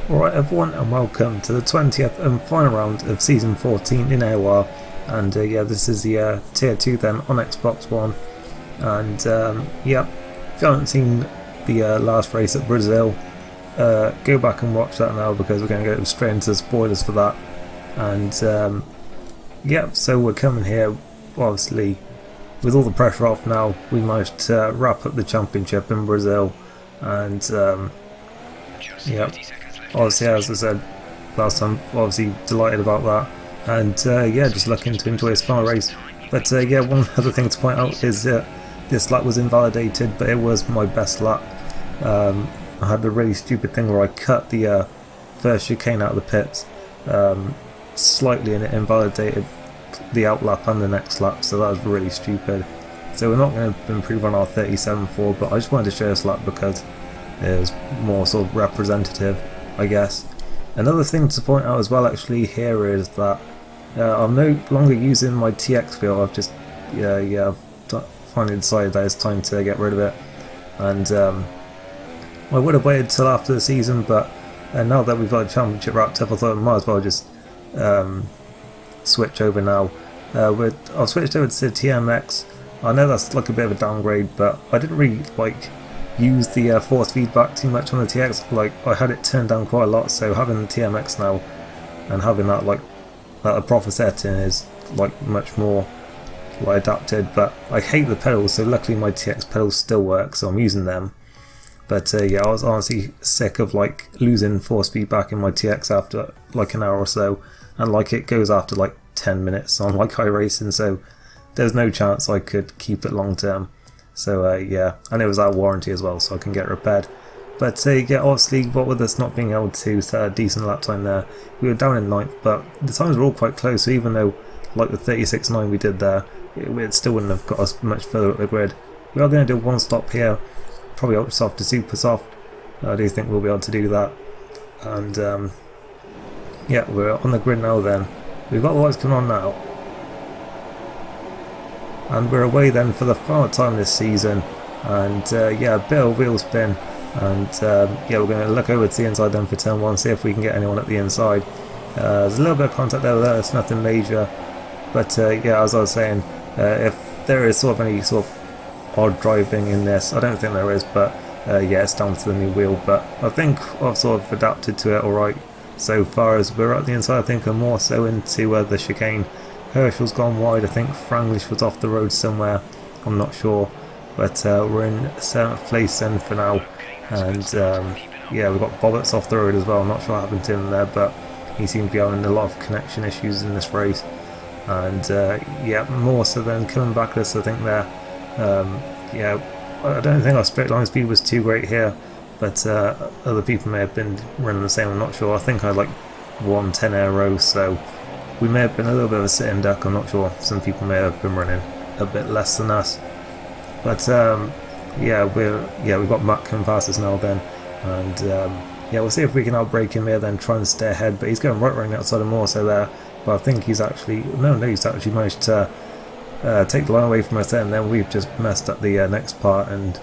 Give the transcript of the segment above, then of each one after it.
Alright everyone, and welcome to the 20th and final round of Season 14 in AOR. And yeah, this is the Tier 2 then on Xbox One. And yeah, if you haven't seen the last race at Brazil, go back and watch that now, because we're going to go straight into the spoilers for that. And yeah, so we're coming here, obviously, with all the pressure off now. We managed to wrap up the championship in Brazil. And yeah, obviously, as I said last time, obviously delighted about that, and yeah, just looking to enjoy this final race. But yeah, one other thing to point out is that this lap was invalidated, but it was my best lap. I had a really stupid thing where I cut the first chicane out of the pits slightly, and it invalidated the out lap and the next lap, so that was really stupid. So we're not going to improve on our 37.4, but I just wanted to show this lap because it was more sort of representative, I guess. Another thing to point out as well actually here is that I'm no longer using my TX wheel. I've just I've finally decided that it's time to get rid of it, and I would have waited till after the season, but now that we've got the championship wrapped up, I thought I might as well just switch over now. I've switched over to TMX. I know that's like a bit of a downgrade, but I didn't really use the force feedback too much on the TX. Like, I had it turned down quite a lot, so having the TMX now and having that a proper setting is like much more adapted. But I hate the pedals, so luckily my TX pedals still work, so I'm using them. But yeah, I was honestly sick of losing force feedback in my TX after like an hour or so, and it goes after 10 minutes on iRacing, so there's no chance I could keep it long term. So yeah, and it was out of warranty as well, so I can get repaired. But yeah, obviously, what with us not being able to set a decent lap time there, we were down in 9th, but the times were all quite close, so even though the 36.9 we did there, it still wouldn't have got us much further up the grid. We are going to do one stop here, probably ultra soft to super soft. I do think we'll be able to do that. And yeah, we're on the grid now then. We've got the lights coming on now. And we're away then for the final time this season, and yeah, a bit of wheel spin, and yeah, we're going to look over to the inside then for turn 1, see if we can get anyone at the inside. There's a little bit of contact there, it's nothing major, but yeah, as I was saying, if there is any sort of odd driving in this, I don't think there is, but yeah, it's down to the new wheel. But I think I've sort of adapted to it alright so far. As we're at the inside, I think I'm more so into the chicane. Herschel's gone wide, I think Franglish was off the road somewhere, I'm not sure, but we're in 7th place then for now. And yeah, we've got Bobbitt's off the road as well. I'm not sure what happened to him there, but he seems to be having a lot of connection issues in this race. And yeah, more so than coming back at us, I think there. Yeah, I don't think our straight line speed was too great here, but other people may have been running the same, I'm not sure. I think I had 110 aero, so we may have been a little bit of a sitting duck, I'm not sure. Some people may have been running a bit less than us. But yeah, we've got Matt coming past us now then, and yeah, we'll see if we can outbrake him here then, try and stay ahead. But he's going right around outside of Morso there, but I think he's actually he's actually managed to take the line away from us, and then we've just messed up the next part, and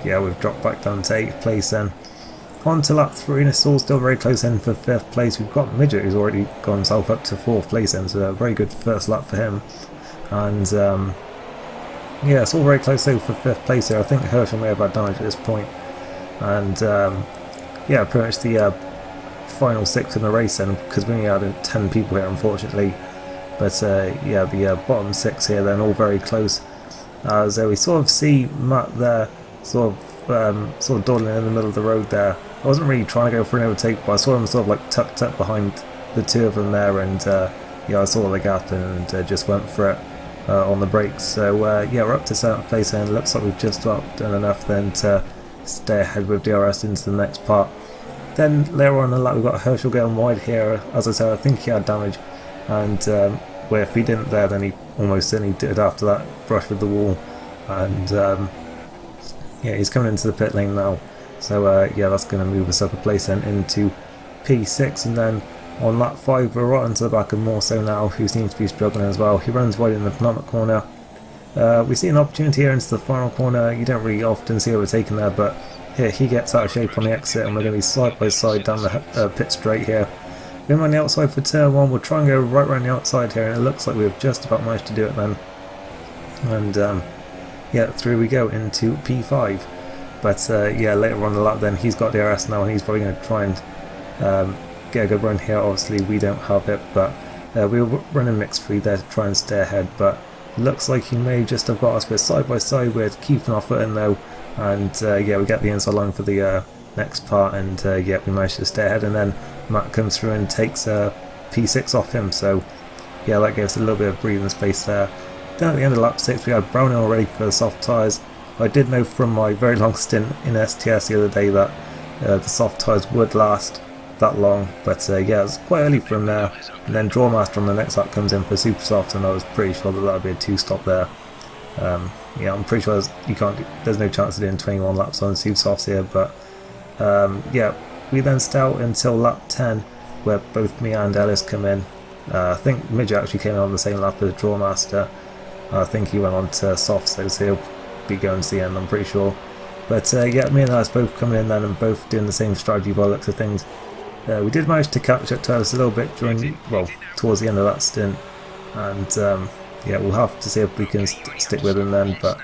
yeah, we've dropped back down to 8th place then. On to lap 3, and it's all still very close in for 5th place. We've got Midget, who's already got himself up to 4th place then, so a very good first lap for him. And yeah, it's all very close though for 5th place here. I think Herschel may have had damage at this point. And yeah, pretty much the final 6 in the race then, because we only had 10 people here unfortunately. But yeah, the bottom 6 here then, all very close. As we sort of see Matt there, sort of dawdling in the middle of the road there. I wasn't really trying to go for an overtake, but I saw him sort of tucked up behind the two of them there, and yeah, I saw the gap and just went for it on the brakes. So yeah, we're up to 7th place, and it looks like we've just about done enough then to stay ahead with DRS into the next part. Then later on in the lap, we've got Herschel going wide here. As I said, I think he had damage, and where if he didn't there, then he almost certainly did after that brush with the wall. And yeah, he's coming into the pit lane now, so yeah, that's going to move us up a place then into P6. And then on lap 5, we're right onto the back of Morso now, who seems to be struggling as well. He runs wide in the penultimate corner. We see an opportunity here into the final corner. You don't really often see overtaking there, but here he gets out of shape on the exit, and we're going to be side by side down the pit straight here. Going on the outside for turn 1, we'll try and go right around the outside here, and it looks like we've just about managed to do it then. And yeah, through we go into P5. But yeah, later on the lap then, he's got the RS now, and he's probably going to try and get a good run here. Obviously we don't have it, but we were running mixed free there to try and stay ahead, but looks like he may just have got us. We're side by side, we're keeping our foot in though, and yeah, we get the inside line for the next part, and yeah, we managed to stay ahead, and then Matt comes through and takes P6 off him, so yeah, that gives us a little bit of breathing space there. Then at the end of lap 6 we had Browning already for the soft tyres. I did know from my very long stint in STS the other day that the soft tyres would last that long, but yeah, it was quite early from there, and then Drawmaster on the next lap comes in for super soft, and I was pretty sure that would be a 2-stop there. Yeah, I'm pretty sure there's no chance of doing 21 laps on super softs here, but yeah, we then stay out until lap 10 where both me and Ellis come in. I think Midget actually came in on the same lap as Drawmaster. I think he went on to soft, so he'll be going to the end, I'm pretty sure. But yeah, me and Ellis both coming in then and both doing the same strategy by the looks of things. We did manage to catch up to Ellis a little bit towards the end of that stint, and yeah, we'll have to see if we can stick with him then. But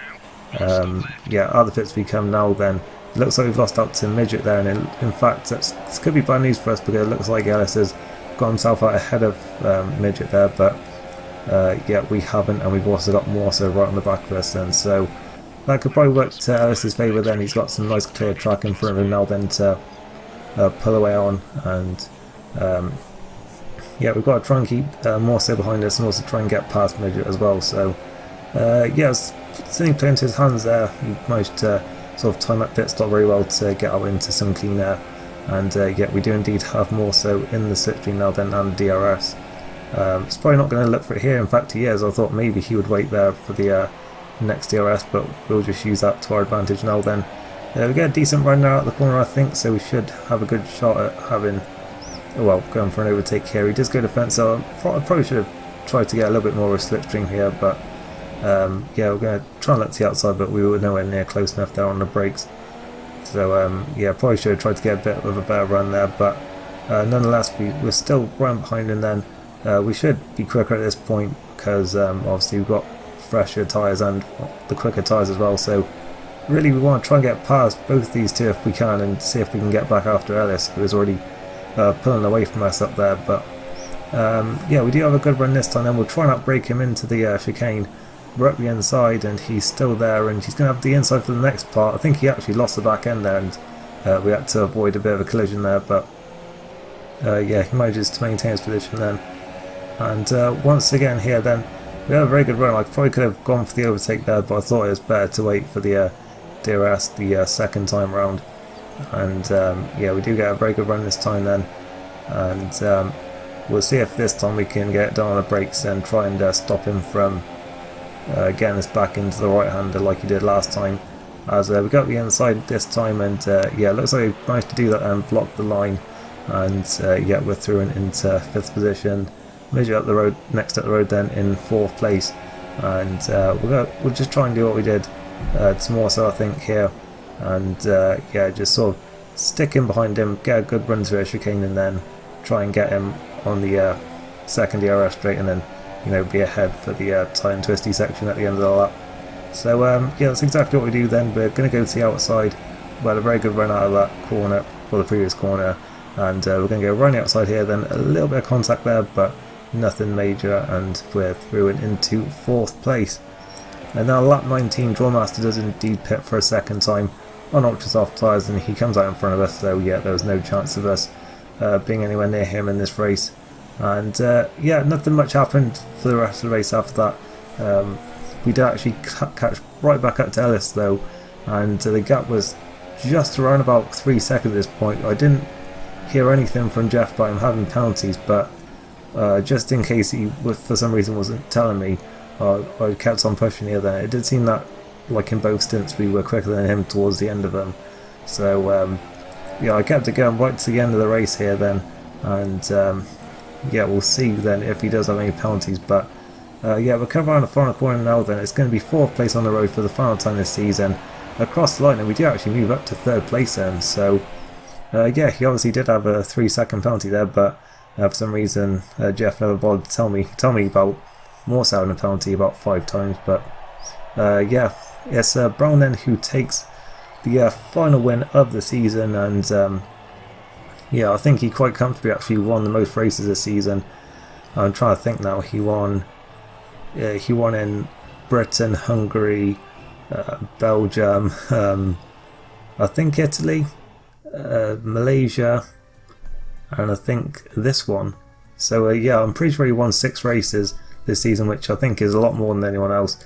yeah, other pits we come now then. It looks like we've lost out to Midget there, and in fact this could be bad news for us, because it looks like Ellis has got himself out ahead of Midget there, but yeah, we haven't, and we've also got Morso right on the back of us, and so that could probably work to Ellis's favour then. He's got some nice clear track in front of him now then to pull away on, and yeah, we've got to try and keep Morso behind us and also try and get past Midget as well, so yeah, it's certainly playing into his hands there. He managed to sort of time that pit stop very well to get out into some clean air, and yeah, we do indeed have Morso in the slipstream now then, and DRS. It's probably not going to look for it here, in fact he is. I thought maybe he would wait there for the next DRS, but we'll just use that to our advantage now then. We get a decent run now at the corner I think, so we should have a good shot at having, well, going for an overtake here. He does go to fence, so I probably should have tried to get a little bit more of a slipstream here, but yeah, we're going to try and look to the outside, but we were nowhere near close enough there on the brakes. So yeah, probably should have tried to get a bit of a better run there, but nonetheless we're still right behind him then. We should be quicker at this point, because obviously we've got fresher tyres and the quicker tyres as well, so really we want to try and get past both these two if we can, and see if we can get back after Ellis, who is already pulling away from us up there. But yeah, we do have a good run this time, and we'll try and outbrake him into the chicane. We're up the inside and he's still there, and he's going to have the inside for the next part. I think he actually lost the back end there, and we had to avoid a bit of a collision there, but yeah, he manages to maintain his position then. And once again here then, we have a very good run. I probably could have gone for the overtake there, but I thought it was better to wait for the DRS the second time round. And yeah, we do get a very good run this time then, and we'll see if this time we can get it down on the brakes and try and stop him from getting us back into the right hander like he did last time. As we got the inside this time, and yeah, it looks like we managed to do that and block the line, and yeah, we're through and into 5th position. Midget up the road, next up the road then in 4th place, and we'll just try and do what we did to Morso I think here, and yeah, just sort of stick in behind him, get a good run through a chicane, and then try and get him on the second DRS straight, and then, you know, be ahead for the tight and twisty section at the end of the lap. So yeah, that's exactly what we do then. We're going to go to the outside. We had a very good run out of that corner, or the previous corner, and we're going to go right outside here then. A little bit of contact there, but nothing major, and we're through and into 4th place. And now lap 19, Drawmaster does indeed pit for a second time on ultra soft tyres, and he comes out in front of us, so yeah, there was no chance of us being anywhere near him in this race. And yeah, nothing much happened for the rest of the race after that. We did actually catch right back up to Ellis though, and the gap was just around about 3 seconds at this point. I didn't hear anything from Jeff about him having penalties, but just in case he for some reason wasn't telling me, I kept on pushing here then. It did seem that, like in both stints, we were quicker than him towards the end of them. So yeah, I kept it going right to the end of the race here then, and yeah, we'll see then if he does have any penalties. But yeah, we're coming around the final corner now then. It's going to be 4th place on the road for the final time this season. across the line, and we do actually move up to 3rd place then. So yeah, he obviously did have a 3-second penalty there, but for some reason Jeff never bothered to tell me about Morse having a penalty about 5 times. But yeah, it's Brown then who takes the final win of the season, and yeah, I think he quite comfortably actually won the most races this season. I'm trying to think now. He won in Britain, Hungary, Belgium, I think Italy, Malaysia, and I think this one. So yeah, I'm pretty sure he won 6 races this season, which I think is a lot more than anyone else.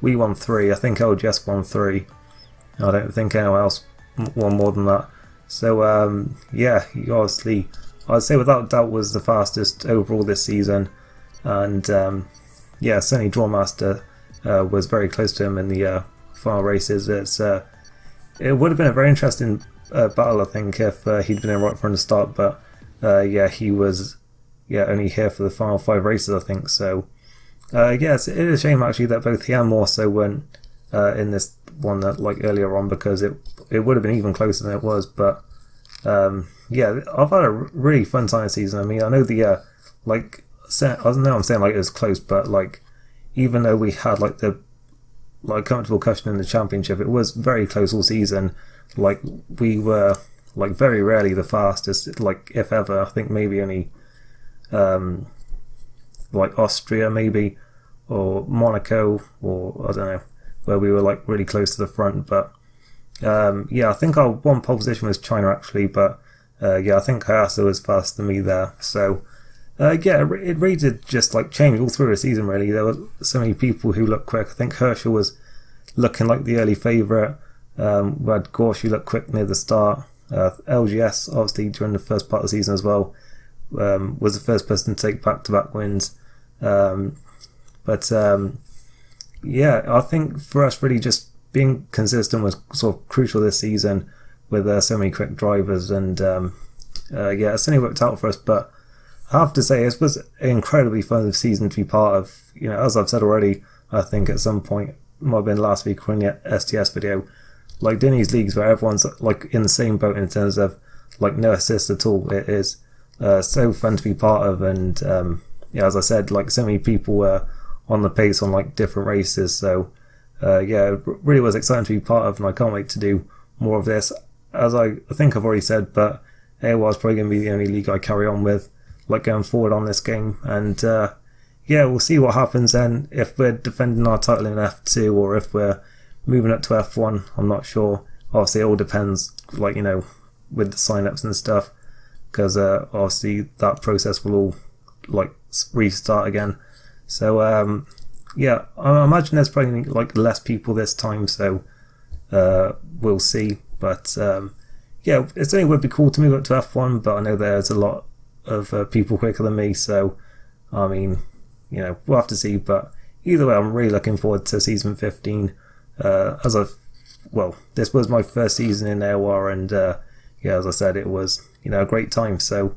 We won 3. I think LGS won 3. I don't think anyone else won more than that. So yeah, he obviously, I'd say without doubt, was the fastest overall this season. And yeah, certainly Drawmaster was very close to him in the final races. It would have been a very interesting battle, I think, if he'd been in right from the start. But yeah, he was only here for the final 5 races, I think. So yes, it is a shame actually that both he and Morso weren't in this one that like earlier on, because it would have been even closer than it was. But yeah, I've had a really fun time this season. I mean, I know the like, I know I'm saying like it was close, but like even though we had like the comfortable cushion in the championship, it was very close all season. Like we were like very rarely the fastest, like if ever. I think maybe only like Austria maybe, or Monaco, or I don't know, where we were like really close to the front. But yeah, I think our one pole position was China actually, but yeah, I think Hayato was faster than me there. So yeah, it really did just like change all through the season really. There were so many people who looked quick. I think Herschel was looking like the early favourite. We had Gorsh who looked quick near the start. LGS obviously during the first part of the season as well was the first person to take back-to-back wins. But yeah, I think for us really just being consistent was sort of crucial this season with so many quick drivers, and yeah, it's only worked out for us. But I have to say, it was an incredibly fun season to be part of. You know, as I've said already, I think at some point, might have been last week or in the STS video, like doing these leagues where everyone's like in the same boat in terms of like no assists at all. It is so fun to be part of, and yeah, as I said, like so many people were on the pace on like different races. So yeah, it really was exciting to be part of, and I can't wait to do more of this. As I think I've already said, but AOR is probably going to be the only league I carry on with, like going forward on this game. And yeah, we'll see what happens then, if we're defending our title in F2 or if we're moving up to F1. I'm not sure. Obviously, it all depends, like, you know, with the sign-ups and stuff, because obviously that process will all like restart again. So yeah, I imagine there's probably like less people this time, so we'll see. But yeah, it certainly would be cool to move up to F1, but I know there's a lot of people quicker than me, so I mean, you know, we'll have to see. But either way, I'm really looking forward to season 15. Well, this was my first season in AOR, and yeah, as I said, it was, you know, a great time. So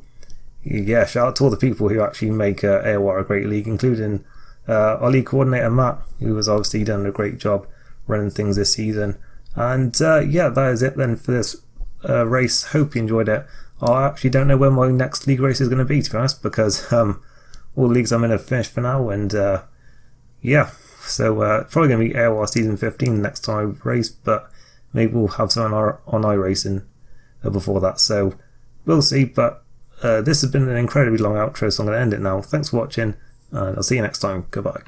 yeah, shout out to all the people who actually make AOR a great league, including our league coordinator Matt, who has obviously done a great job running things this season. And yeah, that is it then for this race. Hope you enjoyed it. I actually don't know when my next league race is going to be, to be honest, because all the leagues I'm in have finished for now. And yeah, so probably going to be AOR season 15 next time I race, but maybe we'll have some on iRacing before that. So we'll see. But this has been an incredibly long outro, so I'm going to end it now. Thanks for watching, and I'll see you next time. Goodbye.